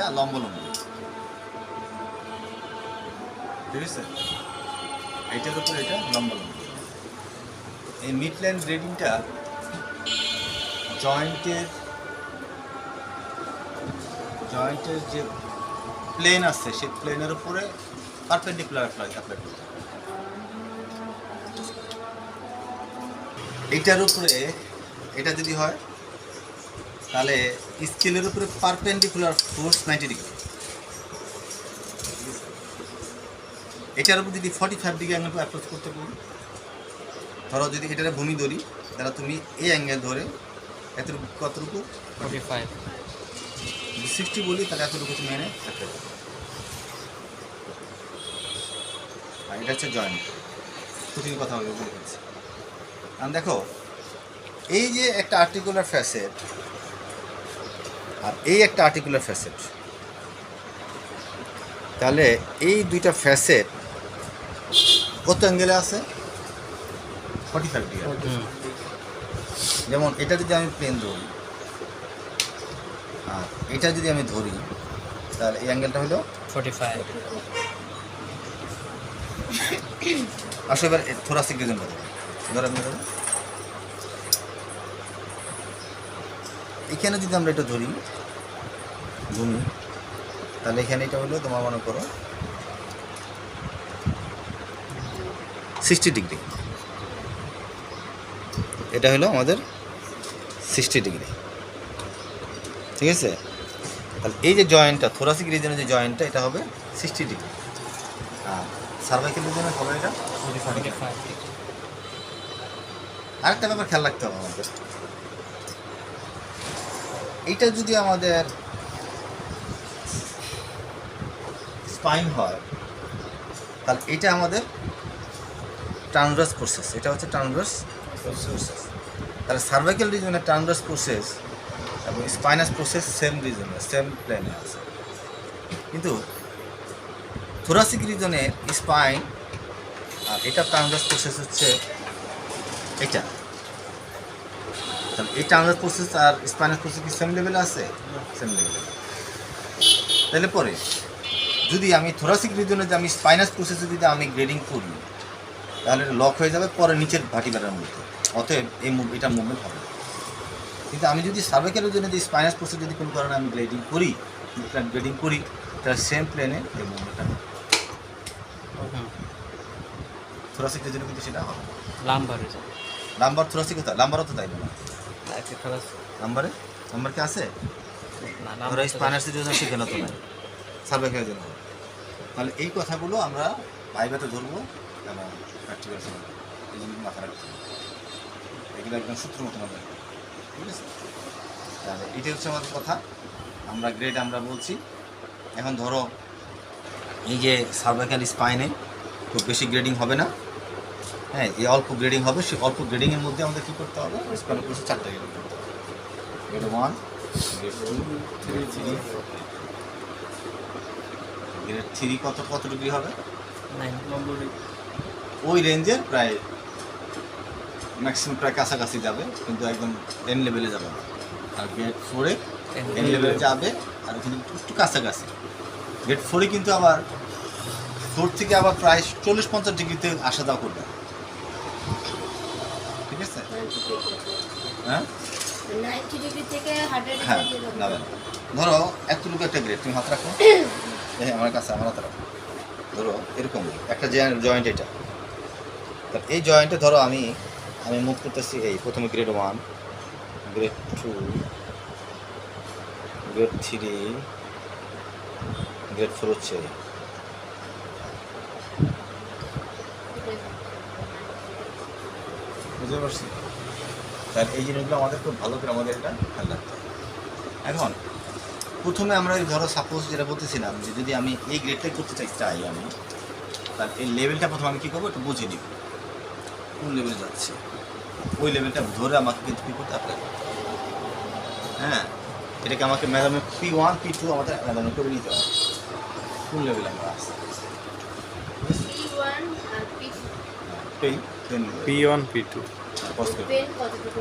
এটা লম্ব লম্ব, ঠিক আছে? এইটার উপর এটা লম্ব লম্ব। এই মিড লাইন গ্রেডিংটা জয়েন্টের যে প্লেন আছে সেই প্লেনের উপরে পারপেন্ডিকুলার অ্যাপ্লাই করতে হবে। এইটার উপরে এটা যদি হয় তাহলে স্কেলের উপরে পারপেন্ডিকুলার ফোর্স 90 ডিগ্রি। এটার উপর যদি 45 ডিগ্রি অ্যাঙ্গেল অ্যাপ্রোচ করতে পারি, ধরো যদি এটার ভূমি ধরি তাহলে তুমি এই অ্যাঙ্গেল ধরে এতটুকু কতটুকু 45 60 বলি তাহলে এতটুকু তুমি এনে থাকতে পারো। আর এটা হচ্ছে জয়েন্ট, প্রতিদিন কথা বলে বলে ফেলছি। কারণ দেখো এই যে একটা আর্টিকুলার ফ্যাসেট আর এই একটা আর্টিকুলার ফ্যাসেট, তাহলে এই দুইটা ফ্যাসেট কত অ্যাঙ্গেলে আছে? 45 ডিগ্রি। যেমন এটা যদি আমি প্লেন ধরি আর এটা যদি আমি ধরি তাহলে এই অ্যাঙ্গেলটা হলো 45। আসলে এবার থোরাসিক রিজন বলবো, ধরেন এখানে যদি আমরা এটা ধরি ভূমি, তাহলে এখানে এটা হলো তোমার মনে করো 60 ডিগ্রি, এটা হলো আমাদের 60 ডিগ্রি, ঠিক আছে? তাহলে এই যে জয়েন্টটা থোরাসিক রিজনের যে জয়েন্টটা এটা হবে 60 ডিগ্রি, আর সার্ভাইকেল রিজনের হবে এটা 45 ডিগ্রি। আরেকটা ব্যাপার খেয়াল রাখতে হবে আমাদের, এইটা যদি আমাদের স্পাইন হয় তাহলে এটা আমাদের ট্রান্সভার্স প্রসেস, এটা হচ্ছে ট্রান্সভার্স প্রসেস। তাহলে সার্ভাইকেল রিজনের ট্রান্সভার্স প্রসেস এবং স্পাইনাস প্রসেস সেম রিজনে সেম প্লেনে আছে, কিন্তু থোরাসিক রিজনের স্পাইন আর এটা ট্রান্সভার্স প্রসেস হচ্ছে এটা। তাহলে এই ট্রান্সভার্স প্রসেস আর স্পাইনাস প্রসেস কি সেম লেভেলে আছে? সেম লেভেলে। তাহলে পরে যদি আমি থোরাসিক রিজনে যে আমি স্পাইনাস প্রসেসে যদি আমি গ্রেডিং করি তাহলে লক হয়ে যাবে পরে নিচের ভার্টিব্রার মধ্যে, অতএব এই এটা মুভমেন্ট হবে। কিন্তু আমি যদি সার্ভাইকেল রিজনে যে স্পাইনাস প্রসেস যদি কোনো কারণে আমি গ্রেডিং করি তাহলে সেম প্লেনে এই মুভমেন্টটা হবে। থোরাসিক রিজনে কিন্তু সেটা হবে লাম্বার থোরাসিক কোথায়? লাম্বারও তো তাই না, নাম্বার কি আছে? ওরা স্পাইনাসের জন্য সেখানে তো নাই, সার্ভাইকেলের জন্য। তাহলে এই কথাগুলো আমরা ভাইভাতে ধরবো এবং প্র্যাকটিক্যাল এই জন্য মাথা রাখতে হবে, এগুলো একদম সূত্র মতো মনে রাখবো, ঠিক আছে? তাহলে এটাই হচ্ছে আমাদের কথা। আমরা গ্রেড আমরা বলছি। এখন ধরো এই যে সার্ভাইকাল স্পাইনে খুব বেশি গ্রেডিং হবে না, হ্যাঁ, এই অল্প গ্রেডিং হবে। সেই অল্প গ্রেডিংয়ের মধ্যে আমাদের কী করতে হবে? স্পাইনাল কোর্সে 4টা গ্রেডিং করতে হবে। গ্রেড 1, গ্রেড 2, গ্রেড 3, গ্রেড 3 কত ডিগ্রি হবে? 90। ওই রেঞ্জের প্রায় ম্যাক্সিমাম প্রায় কাছাকাছি যাবে, কিন্তু একদম এন লেভেলে যাবে না। আর গ্রেড 4-এ এন লেভেলে যাবে আর ওখানে একটু কাছাকাছি। গ্রেড 4-এ কিন্তু আবার 4 থেকে আবার প্রায় 40-50 ডিগ্রিতে আসা যাওয়া করবে, ঠিক আছে? হ্যাঁ, 90 ডিগ্রি থেকে 100 হ্যাঁ ডিগ্রি যাবে না। ধরো এতটুকু একটা গ্রেড, তুমি হাত রাখো, হ্যাঁ আমার কাছে, আমার হাতে রাখো। ধরো এরকম একটা জয়েন্ট, এটা এই জয়েন্টে ধরো আমি মুভ করতেছি। এই প্রথমে গ্রেড 1, গ্রেড 2, গ্রেড 3, গ্রেড 4 হচ্ছে। বুঝতে পারছি? তাহলে এই জিনিসগুলো আমাদের খুব ভালো করে আমাদের এটা খেয়াল রাখতে হবে। এখন প্রথমে আমরা ধরো সাপোজ যেটা বলতেছিলাম যে যদি আমি এই গ্রেডটাই করতে চাই আমি, তাহলে এই লেভেলটা প্রথমে আমি কী করবো একটু বুঝে নিব কোন লেভেলে যাচ্ছে। ওই লেভেলটা ধরে আমাকে কিন্তু কী করতে অ্যাপ্লাই করতে হবে। হ্যাঁ, এটাকে আমাকে মেজারমেন্ট P1 P2 আমাদের মেজারমেন্ট করে নিতে হবে কোন লেভেলে আমরা আসছি। P1 আর P2 P1 P1 P2 pen কতটুকু?